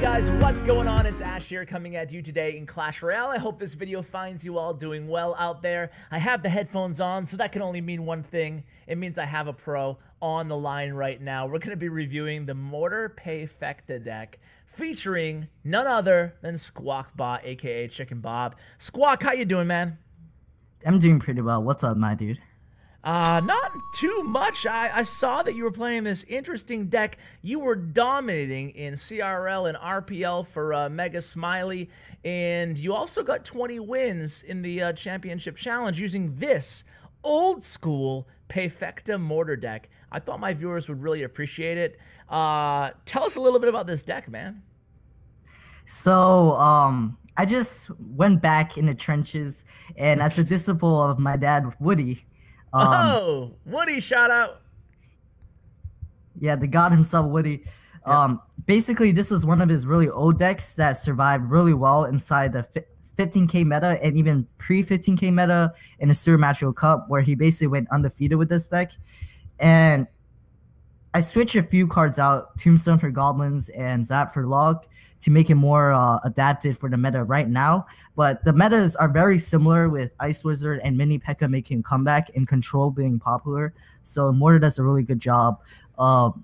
Guys, what's going on? It's Ash here coming at you today in Clash Royale. I hope this video finds you all doing well out there. I have the headphones on, so that can only mean one thing. It means I have a pro on the line right now. We're going to be reviewing the Mortar PAYFECTA deck featuring none other than SquackBot, aka ChickenBob. Squawk, how you doing, man? I'm doing pretty well. What's up, my dude? Not too much. I saw that you were playing this interesting deck. You were dominating in CRL and RPL for Mega Smiley, and you also got 20 wins in the Championship Challenge using this old school PAYFECTA Mortar deck. I thought my viewers would really appreciate it. Tell us a little bit about this deck, man. So, I just went back in the trenches, and as a disciple of my dad, Woody. Oh, Woody, shout out. Yeah, the god himself, Woody. Yep. Basically, this was one of his really old decks that survived really well inside the 15k meta and even pre-15k meta in the Supernatural Cup, where he basically went undefeated with this deck. And I switched a few cards out, Tombstone for Goblins and Zap for Log, to make it more adapted for the meta right now. But the metas are very similar, with Ice Wizard and Mini P.E.K.K.A making a comeback and Control being popular. So Mortar does a really good job of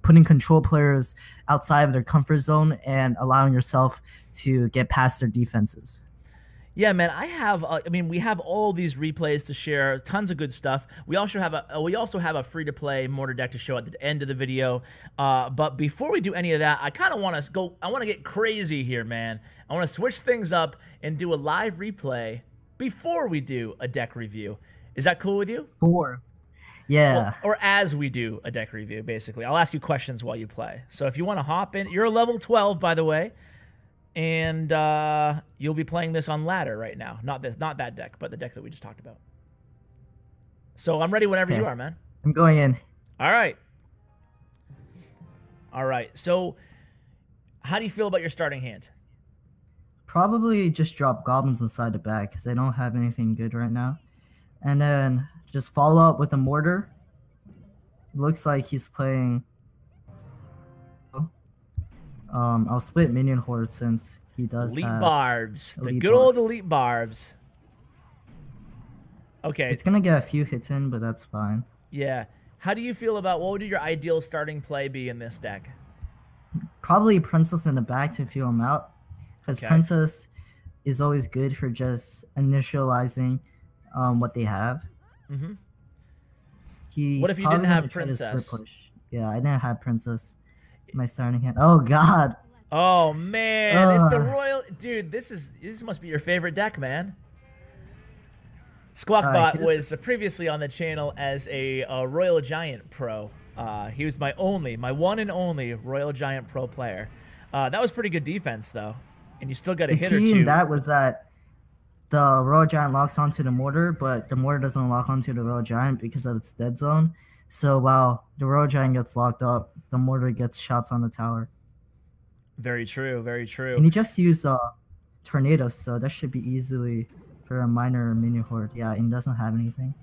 putting Control players outside of their comfort zone and allowing yourself to get past their defenses. Yeah, man, we have all these replays to share, tons of good stuff. We also have a free-to-play Mortar deck to show at the end of the video. But before we do any of that, I kind of want to get crazy here, man. I want to switch things up and do a live replay before we do a deck review. Is that cool with you? Yeah. Or as we do a deck review, basically. I'll ask you questions while you play. So if you want to hop in, you're a level 12, by the way. And you'll be playing this on ladder right now. Not that deck, but the deck that we just talked about. So I'm ready whenever you are, man. I'm going in. All right. All right. So how do you feel about your starting hand? Probably just drop Goblins inside the bag because they don't have anything good right now. And then just follow up with a Mortar. Looks like he's playing... I'll split Minion Horde since he does Elite have Barbs. The Elite good old Barbs. Elite Barbs. Okay. It's going to get a few hits in, but that's fine. Yeah. How do you feel about, what would your ideal starting play be in this deck? Probably Princess in the back to feel him out. Because Princess is always good for just initializing what they have. Mm-hmm. What if you didn't have Princess? Yeah, I didn't have Princess. My starting hand. Oh God. Oh man, it's the Royal. Dude, this must be your favorite deck, man. Squckbot was previously on the channel as a Royal Giant pro. He was my one and only Royal Giant pro player. That was pretty good defense though, and you still got a hit or two. The key in that was that the Royal Giant locks onto the Mortar, but the Mortar doesn't lock onto the Royal Giant because of its dead zone. So while the Royal Giant gets locked up, the Mortar gets shots on the tower. Very true, very true. And he just used Tornadoes, so that should be easily for a minor Minion Horde. Yeah, and doesn't have anything.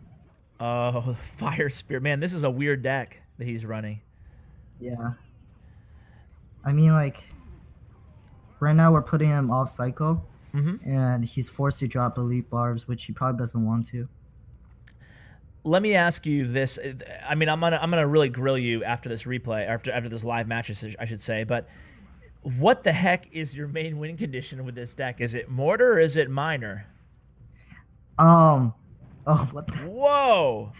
Oh, Fire Spear. Man, this is a weird deck that he's running. Yeah. I mean, like, right now we're putting him off cycle, and he's forced to drop Elite Barbs, which he probably doesn't want to. Let me ask you this. I mean, I'm gonna really grill you after this replay, after this live match, I should say. But what the heck is your main win condition with this deck? Is it Mortar or is it Minor? Oh, what the? Whoa.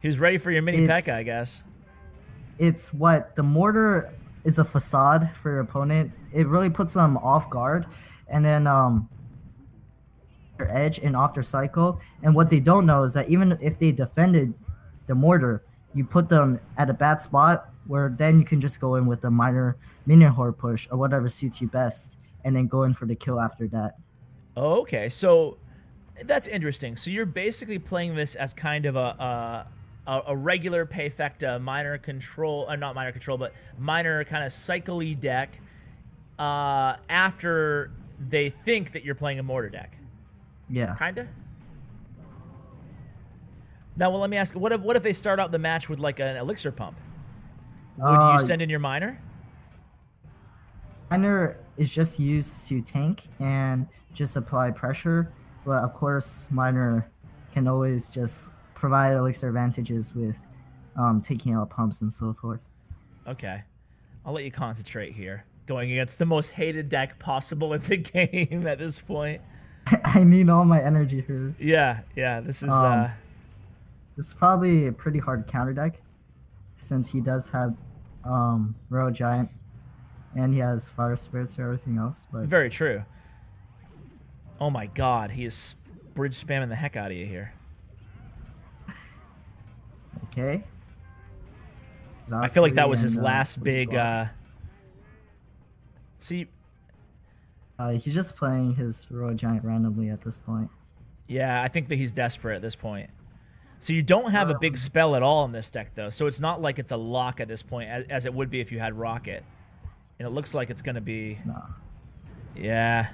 He was ready for your Mini P.E.K.K.A, I guess. It's what the Mortar is a facade for your opponent. It really puts them off guard, and then edge and off their cycle. And what they don't know is that even if they defended the Mortar, you put them at a bad spot where then you can just go in with a minor Minion Horde push or whatever suits you best, and then go in for the kill after that. Okay, so that's interesting. So you're basically playing this as kind of a regular PAYFECTA minor control, not minor control, but minor kind of cycle-y deck after they think that you're playing a Mortar deck. Yeah. Kinda? Now, well, let me ask, what if they start out the match with like an elixir pump? Would you send in your minor? Miner is just used to tank and just apply pressure, but of course Miner can always just provide elixir advantages with taking out pumps and so forth. Okay. I'll let you concentrate here. Going against the most hated deck possible in the game at this point. I need all my energy here. Yeah, this is This is probably a pretty hard counter deck, since he does have Royal Giant, and he has Fire Spirits or everything else. But very true. Oh my god, he is bridge spamming the heck out of you here. okay. I feel like that was his last big see, he's just playing his Royal Giant randomly at this point. yeah, I think that he's desperate at this point. So you don't have a big spell at all in this deck, though. So it's not like it's a lock at this point, as it would be if you had Rocket. And it looks like it's going to be... No. Yeah.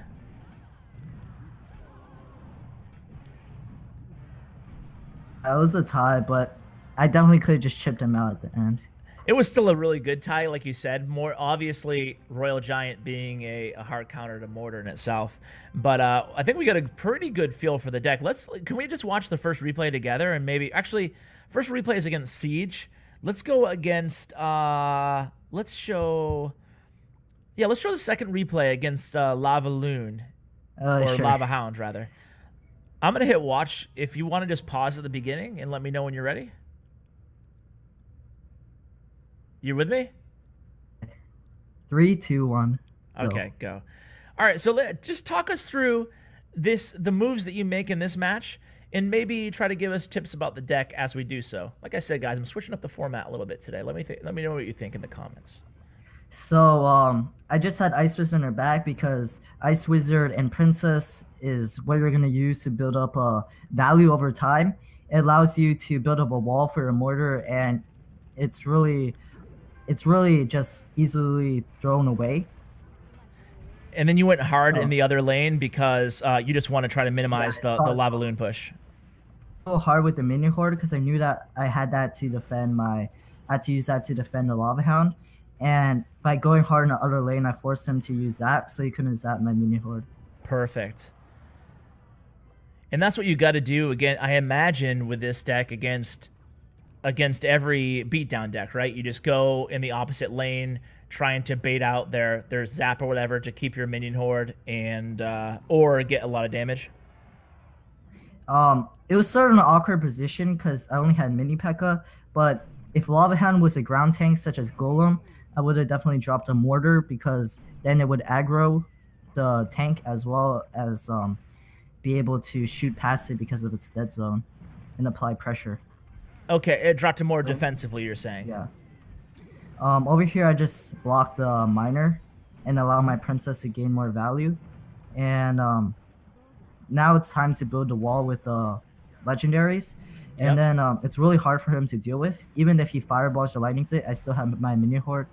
That was a tie, but I definitely could have just chipped him out at the end. It was still a really good tie, like you said. More obviously, Royal Giant being a hard counter to Mortar in itself. But I think we got a pretty good feel for the deck. Can we just watch the first replay together and maybe actually first replay is against Siege. Let's go against let's show the second replay against Lavaloon or Sure. Lava Hound rather. I'm gonna hit watch. If you want to just pause at the beginning and let me know when you're ready. You with me? 3, 2, 1. Go. Okay, go. All right, so just talk us through the moves that you make in this match, and maybe try to give us tips about the deck as we do so. Like I said, guys, I'm switching up the format a little bit today. Let me know what you think in the comments. So I just had Ice Wizard in her back because Ice Wizard and Princess is what you're gonna use to build up a value over time. It allows you to build up a wall for your mortar, and it's really just easily thrown away. And then you went hard in the other lane because you just want to try to minimize the Lavaloon push. So hard with the minion horde because I knew that I had that to defend I had to use that to defend the Lava Hound, and by going hard in the other lane, I forced him to use that, so he couldn't zap my minion horde. Perfect. And that's what you got to do again. I imagine with this deck against every beatdown deck, right? You just go in the opposite lane, trying to bait out their zap or whatever to keep your minion horde and or get a lot of damage. It was sort of an awkward position because I only had mini P.E.K.K.A, but if Lava Hound was a ground tank such as Golem, I would have definitely dropped a mortar because then it would aggro the tank as well as be able to shoot past it because of its dead zone and apply pressure. Okay, it dropped to more defensively, you're saying. Yeah. Over here, I just blocked the miner and allow my princess to gain more value. And now it's time to build the wall with the legendaries. And then it's really hard for him to deal with. Even if he fireballs or lightnings it, I still have my minion horde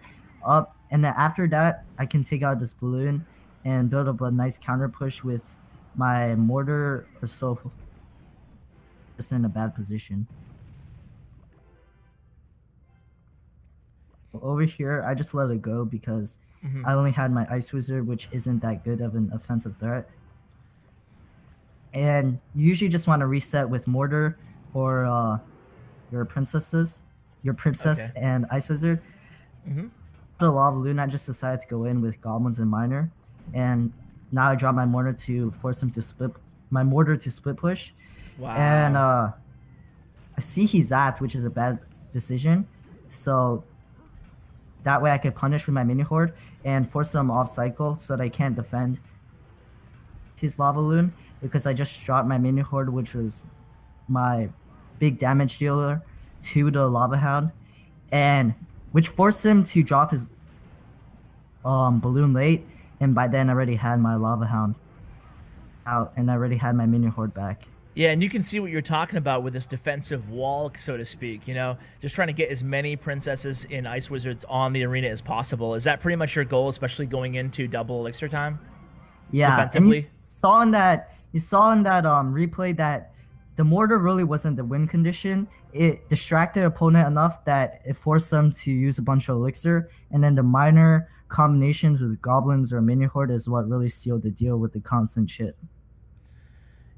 up. And then after that, I can take out this balloon and build up a nice counter push with my mortar or so. Just in a bad position. Over here, I just let it go because I only had my Ice Wizard, which isn't that good of an offensive threat. And you usually just want to reset with Mortar or your princess and Ice Wizard. The Lavaloon, I just decided to go in with Goblins and Miner. And now I drop my Mortar to force him to split push. Wow. And I see he zapped, which is a bad decision. So that way I could punish with my mini horde and force them off cycle so they can't defend his Lavaloon because I just dropped my mini horde, which was my big damage dealer to the Lava Hound, and which forced him to drop his balloon late, and by then I already had my Lava Hound out and I already had my mini horde back. Yeah, and you can see what you're talking about with this defensive wall, so to speak, you know, just trying to get as many princesses in Ice Wizards on the arena as possible. Is that pretty much your goal, especially going into double elixir time? Yeah, defensively? and you saw in that replay that the mortar really wasn't the win condition. It distracted the opponent enough that it forced them to use a bunch of elixir, and then the minor combinations with goblins or mini horde is what really sealed the deal with the constant shit.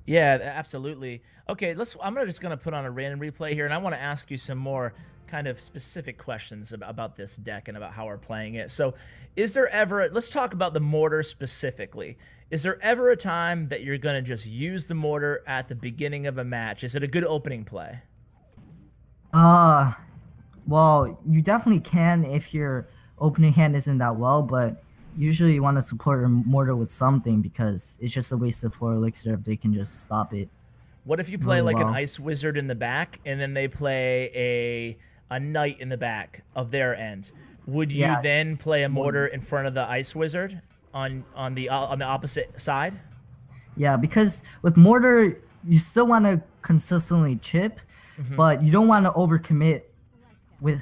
Yeah, absolutely. Okay, I'm just gonna put on a random replay here, and I want to ask you some more kind of specific questions about this deck and about how we're playing it. So, is there ever? Let's talk about the mortar specifically. Is there ever a time that you're gonna just use the mortar at the beginning of a match? Is it a good opening play? Well, you definitely can if your opening hand isn't that well, but usually you want to support your mortar with something because it's just a waste of 4 elixir if they can just stop it. What if you play like an ice wizard in the back, and then they play a knight in the back of their end? Would you then play a mortar in front of the ice wizard on the opposite side? Yeah, because with mortar you still want to consistently chip, but you don't want to overcommit with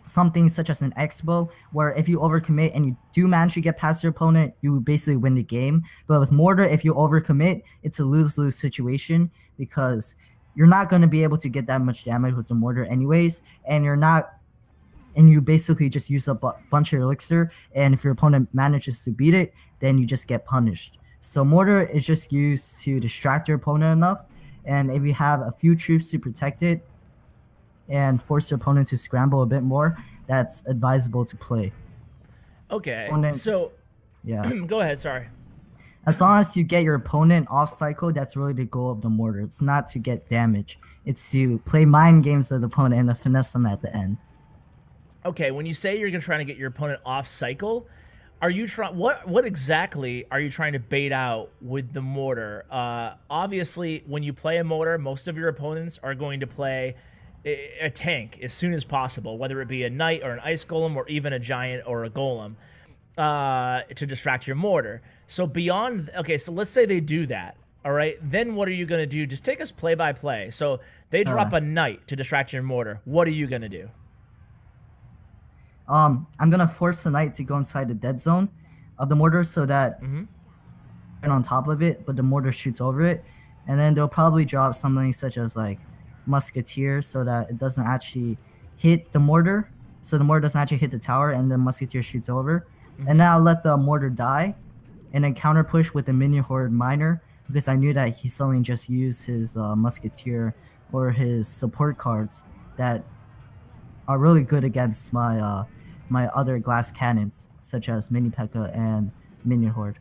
something such as an expo, where if you overcommit and you do manage to get past your opponent, you basically win the game. But with mortar, if you overcommit, it's a lose-lose situation because you're not going to be able to get that much damage with the mortar anyways, and you basically just use up a bunch of elixir, and if your opponent manages to beat it, then you just get punished. So mortar is just used to distract your opponent enough, and if you have a few troops to protect it and force your opponent to scramble a bit more, that's advisable to play. Okay, so yeah. Go ahead, sorry. As long as you get your opponent off cycle, that's really the goal of the mortar. It's not to get damage. It's to play mind games with the opponent and finesse them at the end. Okay, when you say you're trying to get your opponent off cycle, are you trying? What exactly are you trying to bait out with the mortar? Obviously, when you play a mortar, most of your opponents are going to play a tank as soon as possible, whether it be a knight or an ice golem or even a giant or a golem, to distract your mortar. So beyond, okay, so let's say they do that, all right? Then what are you going to do? Just take us play by play. So they drop a knight to distract your mortar. What are you going to do? I'm going to force the knight to go inside the dead zone of the mortar so that and on top of it, but the mortar shoots over it. And then they'll probably drop something such as like musketeer so that it doesn't actually hit the mortar, so the mortar doesn't actually hit the tower and the musketeer shoots over. And now I'll let the mortar die and then counter push with the minion horde miner, because I knew that he suddenly just used his musketeer or his support cards that are really good against my my other glass cannons such as mini P.E.K.K.A and minion horde.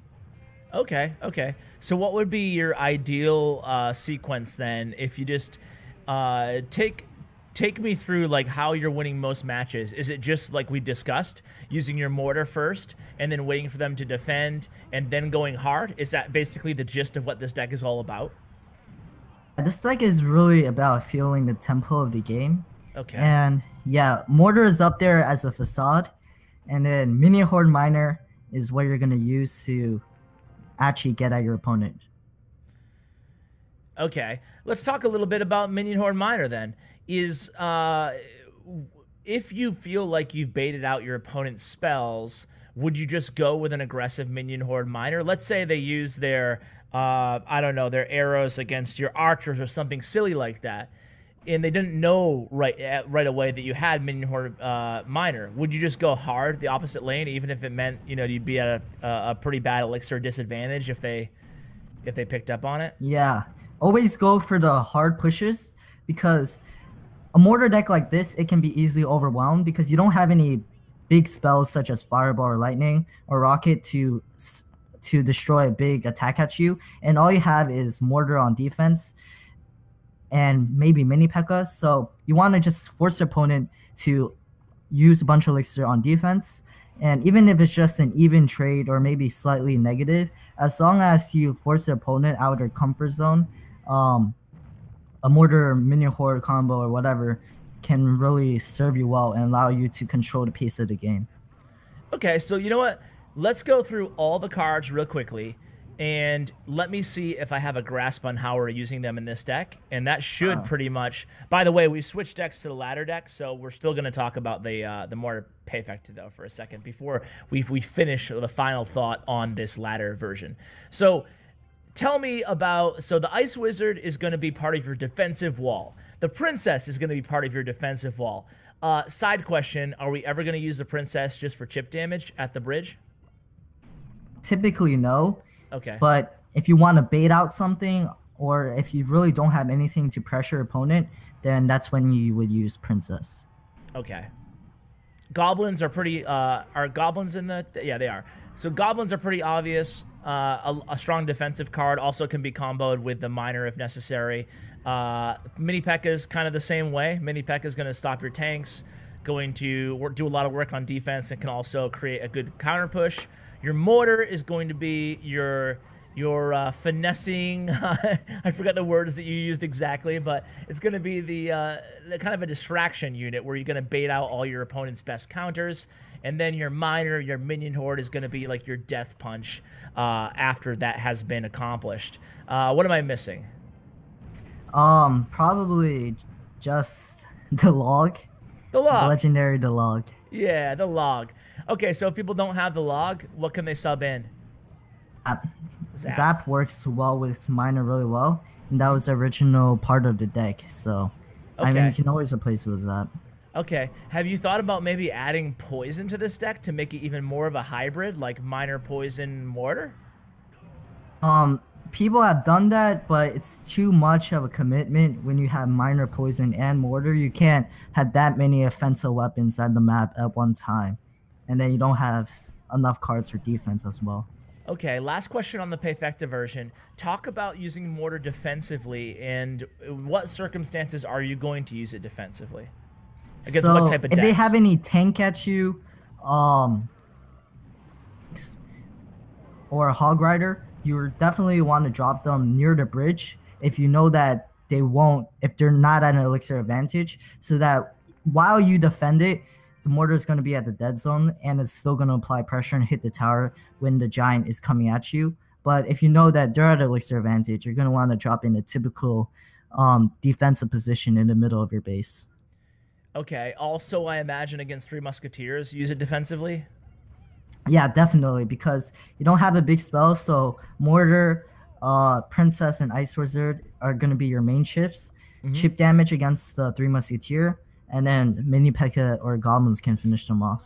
Okay, so what would be your ideal sequence then if you just take me through like how you're winning most matches? Is it just like we discussed, using your mortar first and then waiting for them to defend and then going hard? Is that basically the gist of what this deck is all about? This deck is really about feeling the tempo of the game. Okay. And yeah, mortar is up there as a facade, and then minion horde miner is what you're gonna use to actually get at your opponent. Okay, let's talk a little bit about minion horde miner then. Is if you feel like you've baited out your opponent's spells, would you just go with an aggressive minion horde miner? Let's say they use their I don't know, their arrows against your archers or something silly like that, and they didn't know right away that you had minion horde miner. Would you just go hard the opposite lane, even if it meant, you know, you'd be at a pretty bad elixir disadvantage if they picked up on it? Yeah, always go for the hard pushes, because a mortar deck like this, it can be easily overwhelmed because you don't have any big spells such as fireball or lightning or rocket to destroy a big attack at you, and all you have is mortar on defense and maybe mini P.E.K.K.A. So you want to just force your opponent to use a bunch of elixir on defense, and even if it's just an even trade or maybe slightly negative, as long as you force the opponent out of their comfort zone, a mortar or minion horde combo or whatever can really serve you well and allow you to control the pace of the game. Okay, so you know what? Let's go through all the cards real quickly, and let me see if I have a grasp on how we're using them in this deck. And that should pretty much... By the way, we switched decks to the ladder deck, so we're still going to talk about the mortar PAYFECTA though for a second before we finish the final thought on this ladder version. So tell me about, so the Ice Wizard is going to be part of your defensive wall. The Princess is going to be part of your defensive wall. Side question, are we ever going to use the Princess just for chip damage at the bridge? Typically, no. Okay. But if you want to bait out something, or if you really don't have anything to pressure opponent, then that's when you would use Princess. Okay. Goblins are pretty, are goblins in the, yeah, they are. So goblins are pretty obvious. A strong defensive card also can be comboed with the miner if necessary. Mini P.E.K.K.A is kind of the same way. Mini P.E.K.K.A is going to stop your tanks, going to do a lot of work on defense, and can also create a good counter push. Your mortar is going to be your finessing. I forgot the words that you used exactly, but it's going to be the kind of a distraction unit where you're going to bait out all your opponent's best counters. And then your miner, your minion horde, is going to be like your death punch after that has been accomplished. What am I missing? Probably just the log. The log. The legendary the log. Yeah, the log. Okay, so if people don't have the log, what can they sub in? Zap works well with miner really well, and that was the original part of the deck. So, okay. I mean, you can always replace it with Zap. Okay. Have you thought about maybe adding poison to this deck to make it even more of a hybrid, like miner, poison, mortar? People have done that, but it's too much of a commitment when you have miner, poison, and mortar. You can't have that many offensive weapons on the map at one time, and then you don't have enough cards for defense as well. Okay, last question on the PAYFECTA version. Talk about using mortar defensively, and what circumstances are you going to use it defensively? Against what type of decks? If they have any tank at you, or a hog rider, you definitely want to drop them near the bridge if you know that they won't, if they're not at an elixir advantage, so that while you defend it, the mortar is going to be at the dead zone and it's still going to apply pressure and hit the tower when the giant is coming at you. But if you know that they're at elixir advantage, you're going to want to drop in a typical defensive position in the middle of your base. Okay. Also, I imagine against Three Musketeers, use it defensively? Yeah, definitely, because you don't have a big spell, so Mortar, Princess, and Ice Wizard are going to be your main chips. Chip damage against the Three Musketeer, and then Mini P.E.K.K.A or Goblins can finish them off.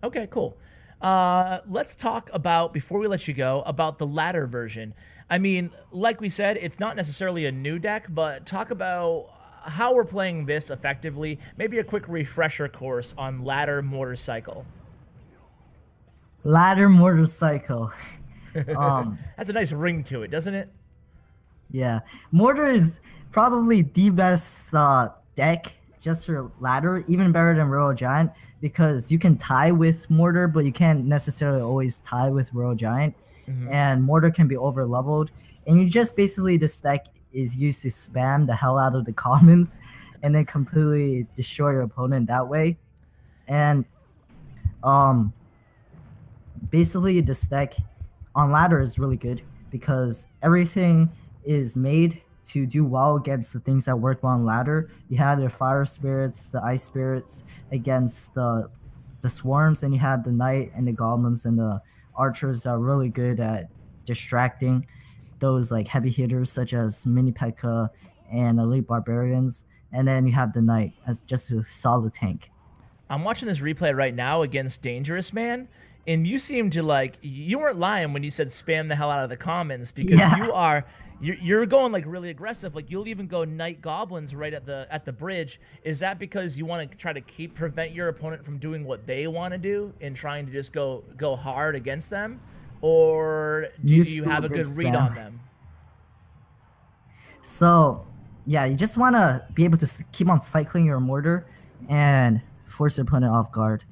Okay, cool. Let's talk about, before we let you go, about the ladder version. I mean, like we said, it's not necessarily a new deck, but talk about how we're playing this effectively. Maybe a quick refresher course on ladder mortar cycle. Ladder mortar cycle. Has a nice ring to it, doesn't it? Yeah, mortar is probably the best deck just for ladder, even better than Royal Giant, because you can tie with mortar, but you can't necessarily always tie with Royal Giant, and mortar can be over leveled, and you just basically, this deck is used to spam the hell out of the commons and then completely destroy your opponent that way. And basically this deck on ladder is really good because everything is made to do well against the things that work well on ladder. You have the fire spirits, the ice spirits against the swarms, and you have the knight and the goblins and the archers that are really good at distracting those like heavy hitters such as Mini P.E.K.K.A and elite barbarians, and then you have the knight as just a solid tank. I'm watching this replay right now against Dangerous Man, and you seem to, like, you weren't lying when you said spam the hell out of the commons, because you're going like really aggressive. Like, you'll even go knight goblins right at the bridge. Is that because you want to try to prevent your opponent from doing what they want to do and trying to just go hard against them? Or do you have a good read on them? So, yeah, you just want to be able to keep on cycling your mortar and force your opponent off guard.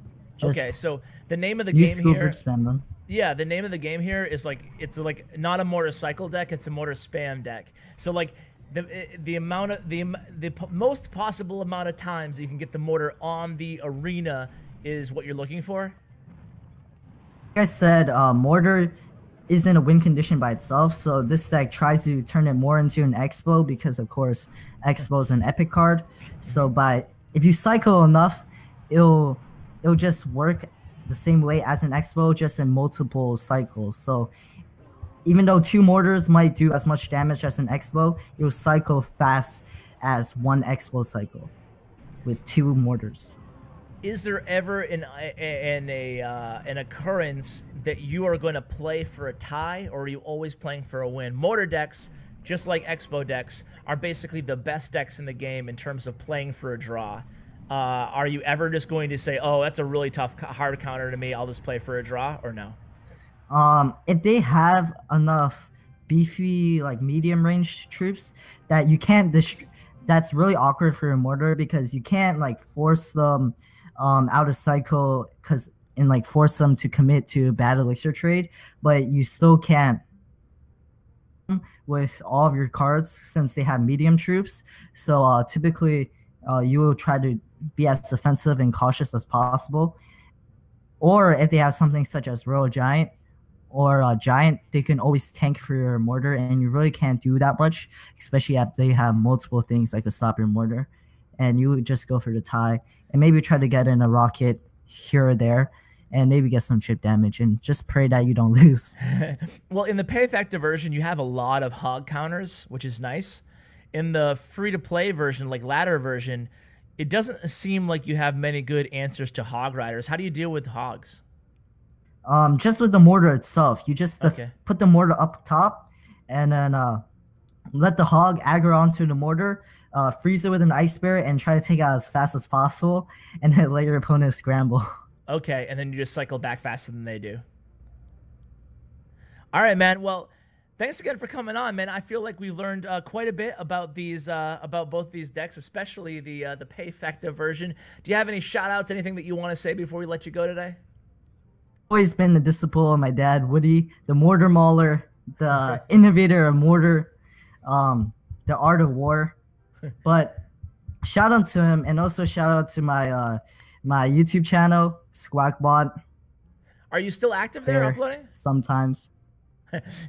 Okay, so the name of the game here... Spam them. Yeah, the name of the game here is like, it's like not a mortar cycle deck, it's a mortar spam deck. So like the most possible amount of times you can get the mortar on the arena is what you're looking for? Like I said, mortar isn't a win condition by itself, so this deck tries to turn it more into an expo because, of course, expo is an epic card. So if you cycle enough, it'll just work the same way as an expo, just in multiple cycles. So even though 2 mortars might do as much damage as an Expo, it will cycle fast as 1 Expo cycle with 2 mortars. Is there ever an occurrence that you are going to play for a tie, or are you always playing for a win? Mortar decks, just like Expo decks, are basically the best decks in the game in terms of playing for a draw. Are you ever just going to say, oh, that's a really tough hard counter to me, I'll just play for a draw, or no? If they have enough beefy, like medium range troops that you can't that's really awkward for a mortar, because you can't like force them out of cycle and like force them to commit to bad elixir trade, but you still can't with all of your cards since they have medium troops. So typically you will try to be as offensive and cautious as possible. Or if they have something such as Royal Giant or Giant, they can always tank for your mortar, and you really can't do that much, especially if they have multiple things like a stop your mortar. And you would just go for the tie and maybe try to get in a rocket here or there and maybe get some chip damage and just pray that you don't lose. Well, in the PAYFECTA version, you have a lot of hog counters, which is nice. In the free-to-play version, like ladder version, it doesn't seem like you have many good answers to hog riders. How do you deal with hogs? Just with the mortar itself, you just Okay. put the mortar up top and then let the hog aggro onto the mortar, freeze it with an ice spirit, and try to take it out as fast as possible, and then let your opponent scramble. Okay, and then you just cycle back faster than they do. All right, man. Well, thanks again for coming on, man. I feel like we learned quite a bit about these, about both these decks, especially the PAYFECTA version. Do you have any shout-outs, anything that you want to say before we let you go today? Always been the disciple of my dad, Woody, the mortar mauler, the innovator of mortar, the art of war. But shout out to him, and also shout out to my my YouTube channel, SquackBot. Are you still active there uploading? Sometimes.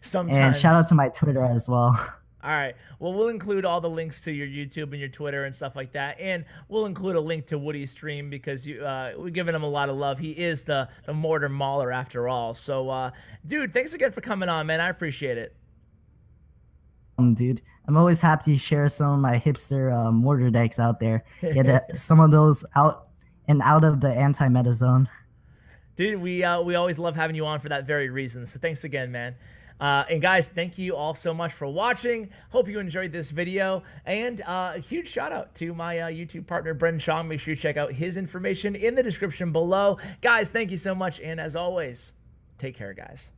Sometimes. And shout out to my Twitter as well. All right. Well, we'll include all the links to your YouTube and your Twitter and stuff like that. And we'll include a link to Woody's stream because we're giving him a lot of love. He is the mortar mauler after all. So, dude, thanks again for coming on, man. I appreciate it. Dude, I'm always happy to share some of my hipster mortar decks out there. Get some of those out of the anti-meta zone. Dude, we always love having you on for that very reason. So thanks again, man. And guys, thank you all so much for watching. Hope you enjoyed this video. And a huge shout out to my YouTube partner, Bren Chong. Make sure you check out his information in the description below. Guys, thank you so much. And as always, take care, guys.